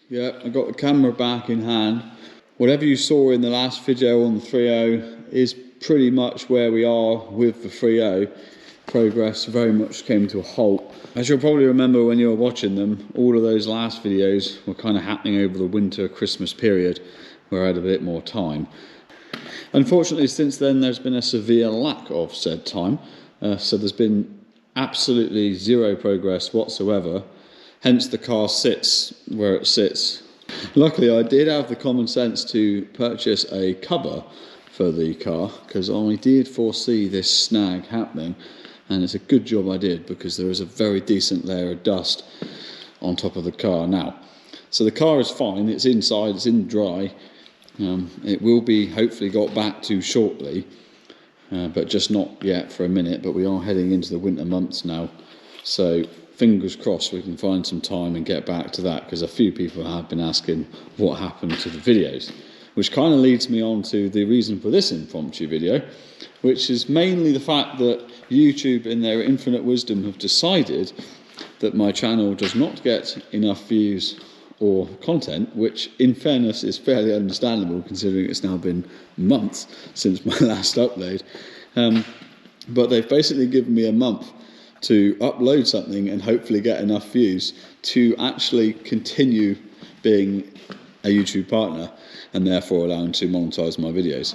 Yeah, I got the camera back in hand. Whatever you saw in the last video on the 3.0 is pretty much where we are with the 3.0. Progress very much came to a halt. As you'll probably remember when you were watching them, all of those last videos were kind of happening over the winter Christmas period where I had a bit more time. Unfortunately, since then there's been a severe lack of said time, so there's been absolutely zero progress whatsoever, hence the car sits where it sits. Luckily I did have the common sense to purchase a cover for the car because I did foresee this snag happening, and it's a good job I did because there is a very decent layer of dust on top of the car now. So the car is fine, it's inside, it's in dry. It will be hopefully got back to shortly, but just not yet for a minute, but we are heading into the winter months now, so fingers crossed we can find some time and get back to that, because a few people have been asking what happened to the videos, which kind of leads me on to the reason for this impromptu video, which is mainly the fact that YouTube in their infinite wisdom have decided that my channel does not get enough views or content, which in fairness is fairly understandable considering it's now been months since my last upload, but they've basically given me a month to upload something and hopefully get enough views to actually continue being a YouTube partner and therefore allowing to monetize my videos,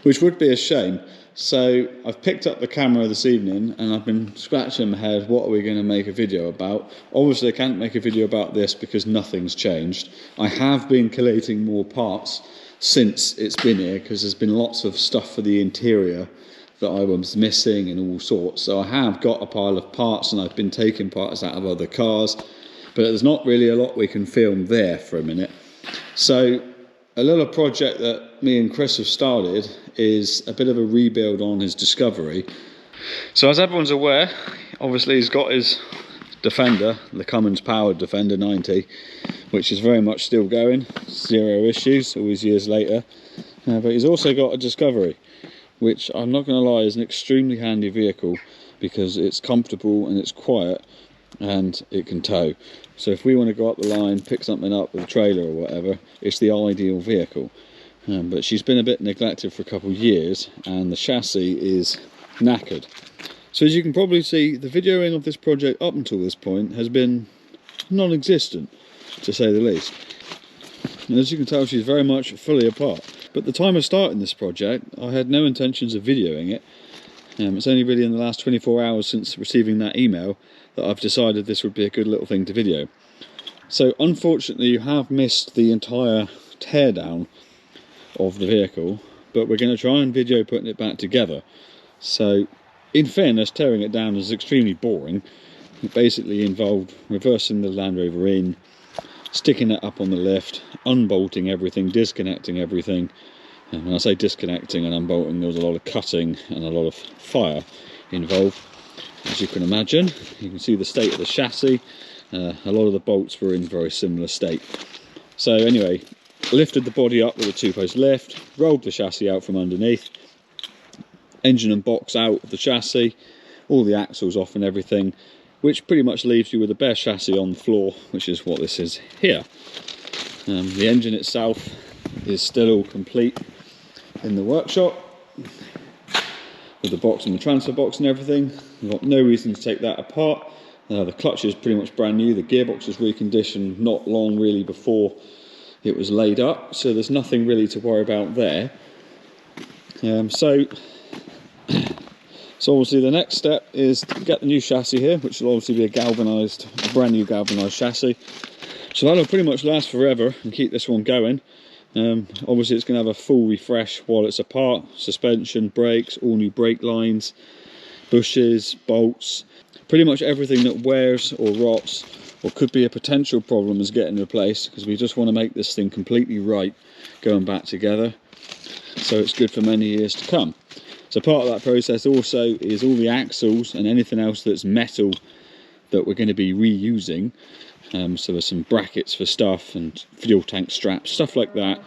which would be a shame. So I've picked up the camera this evening and I've been scratching in my head, what are we going to make a video about? Obviously I can't make a video about this because nothing's changed. I have been collating more parts since it's been here because there's been lots of stuff for the interior that I was missing and all sorts. So I have got a pile of parts and I've been taking parts out of other cars, but there's not really a lot we can film there for a minute. So a little project that me and Chris have started is a bit of a rebuild on his Discovery. So as everyone's aware, obviously he's got his Defender, the Cummins powered Defender 90, which is very much still going, zero issues all these years later. But he's also got a Discovery, which I'm not going to lie is an extremely handy vehicle because it's comfortable and it's quiet and it can tow. So if we want to go up the line, pick something up with a trailer or whatever, it's the ideal vehicle. But she's been a bit neglected for a couple of years and the chassis is knackered. So as you can probably see, the videoing of this project up until this point has been non-existent, to say the least. And as you can tell, she's very much fully apart. But at the time of starting this project, I had no intentions of videoing it. It's only really in the last 24 hours since receiving that email that I've decided this would be a good little thing to video. So unfortunately you have missed the entire teardown of the vehicle, but we're going to try and video putting it back together. So in fairness, tearing it down is extremely boring. It basically involved reversing the Land Rover in, sticking it up on the lift, unbolting everything, disconnecting everything. And when I say disconnecting and unbolting, there was a lot of cutting and a lot of fire involved. As you can imagine, you can see the state of the chassis. A lot of the bolts were in very similar state. So anyway, lifted the body up with a 2-post lift, rolled the chassis out from underneath, engine and box out of the chassis, all the axles off and everything, which pretty much leaves you with a bare chassis on the floor, which is what this is here. The engine itself is still all complete in the workshop with the box and the transfer box and everything. We've got no reason to take that apart. The clutch is pretty much brand new, the gearbox was reconditioned not long really before it was laid up, so there's nothing really to worry about there. So obviously the next step is to get the new chassis here, which will obviously be a brand new galvanised chassis. So that'll pretty much last forever and keep this one going. Obviously it's going to have a full refresh while it's apart, suspension, brakes, all new brake lines, bushes, bolts, pretty much everything that wears or rots or could be a potential problem is getting replaced, because we just want to make this thing completely right going back together so it's good for many years to come. So part of that process also is all the axles and anything else that's metal that we're going to be reusing. So there's some brackets for stuff and fuel tank straps, stuff like that.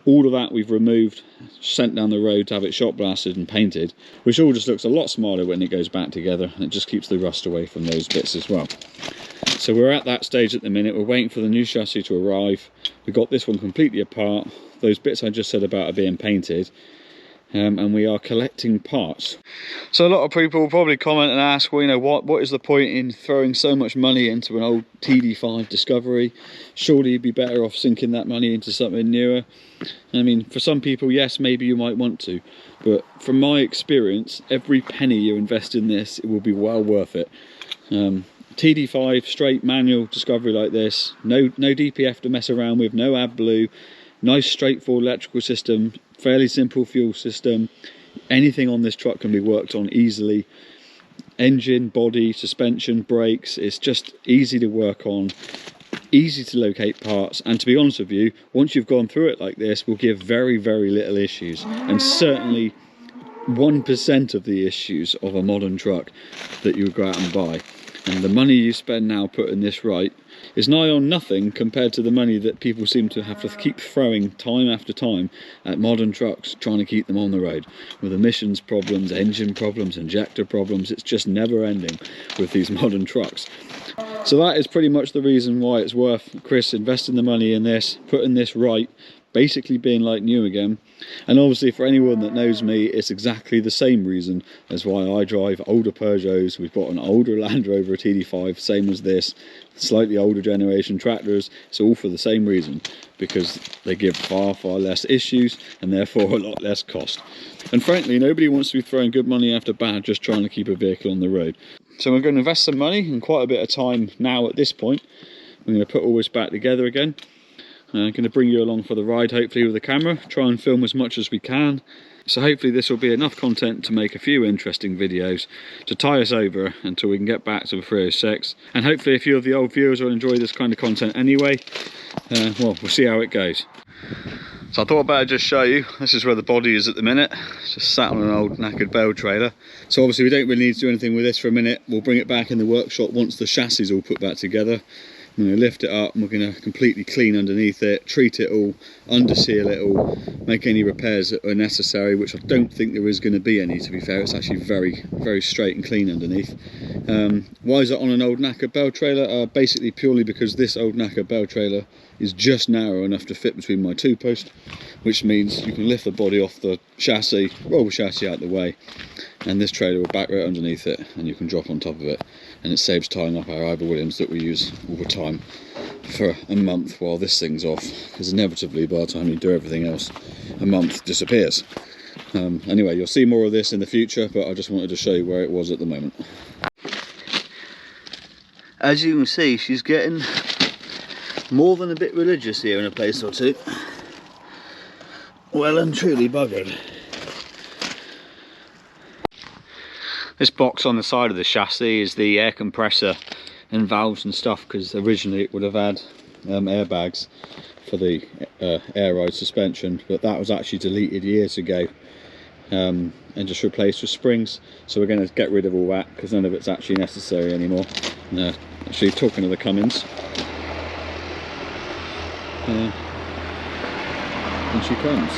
All of that we've removed, sent down the road to have it shot blasted and painted, which all just looks a lot smarter when it goes back together, and it just keeps the rust away from those bits as well. So we're at that stage at the minute. We're waiting for the new chassis to arrive. We got this one completely apart. Those bits I just said about are being painted. And we are collecting parts. So a lot of people will probably comment and ask, well, you know, what is the point in throwing so much money into an old TD5 Discovery? Surely you'd be better off sinking that money into something newer. I mean, for some people, yes, maybe you might want to, but from my experience, every penny you invest in this, it will be well worth it. TD5 straight manual Discovery like this, no DPF to mess around with, no AdBlue, nice straightforward electrical system, fairly simple fuel system. Anything on this truck can be worked on easily. Engine, body, suspension, brakes, it's just easy to work on, easy to locate parts, and to be honest with you, once you've gone through it like this, will give very, very little issues, and certainly 1% of the issues of a modern truck that you would go out and buy. And the money you spend now putting this right is nigh on nothing compared to the money that people seem to have to keep throwing time after time at modern trucks, trying to keep them on the road. With emissions problems, engine problems, injector problems, it's just never ending with these modern trucks. So that is pretty much the reason why it's worth Chris investing the money in this, putting this right, basically being like new again. And obviously for anyone that knows me, it's exactly the same reason as why I drive older Peugeots. We've got an older Land Rover TD5, same as this, slightly older generation tractors. It's all for the same reason, because they give far, far less issues and therefore a lot less cost. And frankly, nobody wants to be throwing good money after bad just trying to keep a vehicle on the road. So we're going to invest some money and quite a bit of time now at this point. I'm going to put all this back together again. I'm going to bring you along for the ride, hopefully with the camera, try and film as much as we can. So hopefully this will be enough content to make a few interesting videos to tie us over until we can get back to the 306. And hopefully a few of the old viewers will enjoy this kind of content anyway. Well, we'll see how it goes. So I thought I'd better just show you, this is where the body is at the minute. It's just sat on an old knackered bale trailer. So obviously we don't really need to do anything with this for a minute. We'll bring it back in the workshop once the chassis is all put back together. I'm going to lift it up and we're going to completely clean underneath it, treat it all, underseal it all, make any repairs that are necessary, which I don't think there is going to be any, to be fair. It's actually very, very straight and clean underneath. Why is it on an old knackered bale trailer? Basically purely because this old knackered bale trailer is just narrow enough to fit between my two posts, which means you can lift the body off the chassis, roll the chassis out of the way, and this trailer will back right underneath it and you can drop on top of it. And it saves tying up our Ivor Williams that we use all the time for a month while this thing's off, because inevitably by the time you do everything else, a month disappears. Anyway, you'll see more of this in the future, but I just wanted to show you where it was at the moment. As you can see, she's getting more than a bit religious here in a place or two. Well and truly buggered. This box on the side of the chassis is the air compressor and valves and stuff, because originally it would have had airbags for the air ride suspension, but that was actually deleted years ago and just replaced with springs. So we're going to get rid of all that because none of it's actually necessary anymore. Actually, talking of the Cummins, and she comes.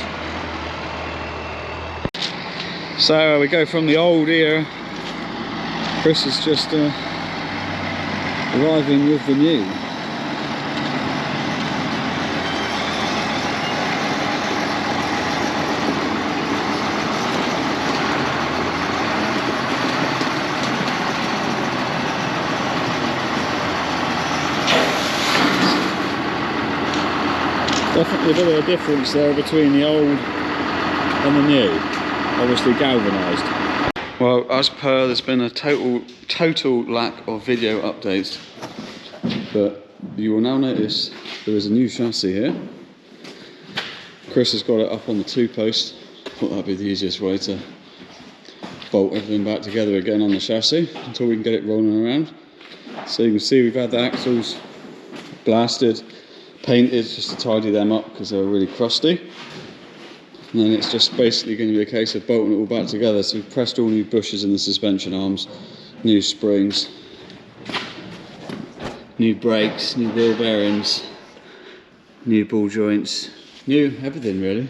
So we go from the old here. Chris is just arriving with the new. Definitely a bit of a difference there between the old and the new, obviously galvanised. Well, as per, there's been a total lack of video updates, but you will now notice there is a new chassis here. Chris has got it up on the two post. Thought that'd be the easiest way to bolt everything back together again on the chassis until we can get it rolling around. So you can see we've had the axles blasted, painted just to tidy them up because they were really crusty. And then it's just basically going to be a case of bolting it all back together. So we've pressed all new bushes in the suspension arms, new springs, new brakes, new wheel bearings, new ball joints, new everything really.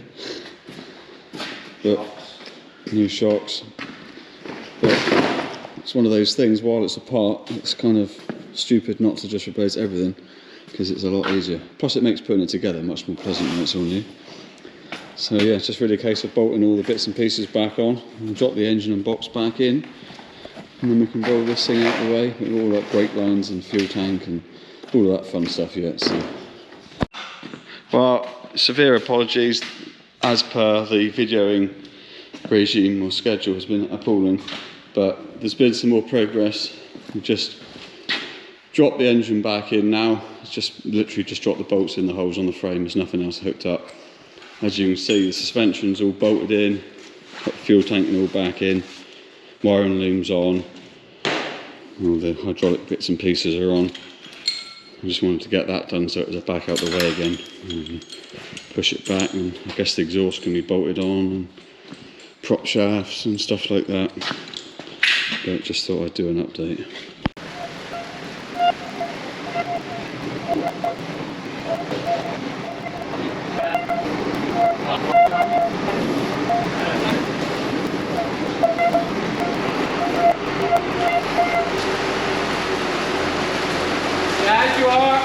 But new shocks. But it's one of those things, while it's apart, it's kind of stupid not to just replace everything, because it's a lot easier. Plus it makes putting it together much more pleasant when it's all new. So yeah, it's just really a case of bolting all the bits and pieces back on, and drop the engine and box back in, and then we can roll this thing out of the way with all that brake lines and fuel tank and all of that fun stuff yet. So, well, severe apologies, as per the videoing regime or schedule has been appalling, but there's been some more progress. We've just dropped the engine back in now. It's just literally just dropped the bolts in the holes on the frame, there's nothing else hooked up. As you can see, the suspension's all bolted in, got the fuel tank and all back in, wiring loom's on, all the hydraulic bits and pieces are on. I just wanted to get that done so it was back out the way again. Push it back, and I guess the exhaust can be bolted on, and prop shafts and stuff like that. But just thought I'd do an update. As you are.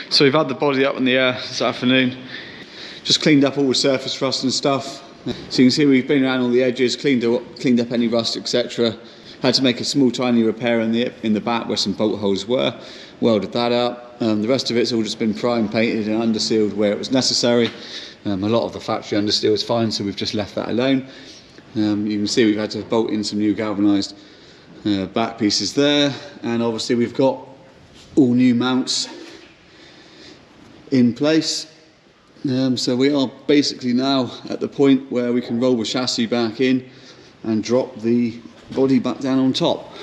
So we've had the body up in the air this afternoon, just cleaned up all the surface rust and stuff. So you can see we've been around all the edges, cleaned up any rust, etc. Had to make a small tiny repair in the back where some bolt holes were, welded that up. The rest of it's all just been prime painted and undersealed where it was necessary. A lot of the factory understeel is fine, so we've just left that alone. You can see we've had to bolt in some new galvanised back pieces there, and obviously we've got all new mounts in place. So we are basically now at the point where we can roll the chassis back in and drop the body back down on top.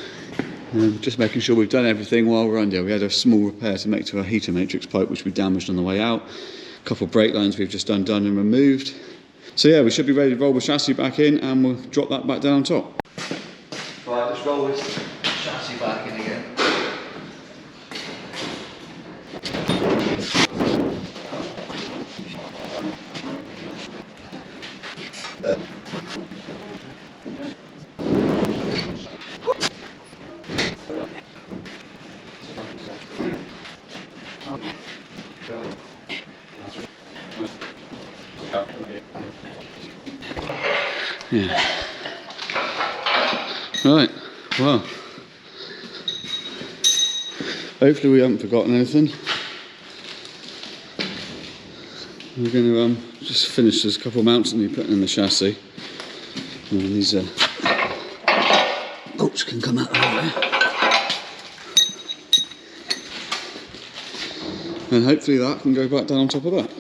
Just making sure we've done everything while we're under. We had a small repair to make to our heater matrix pipe which we damaged on the way out. A couple of brake lines we've just undone and removed. So yeah, we should be ready to roll the chassis back in and we'll drop that back down on top. Right, let's roll this chassis back in again. Yeah. Right, well, hopefully we haven't forgotten anything. We're going to just finish this couple of mounts that we put in the chassis. And these bolts can come out of the way. And hopefully that can go back down on top of that.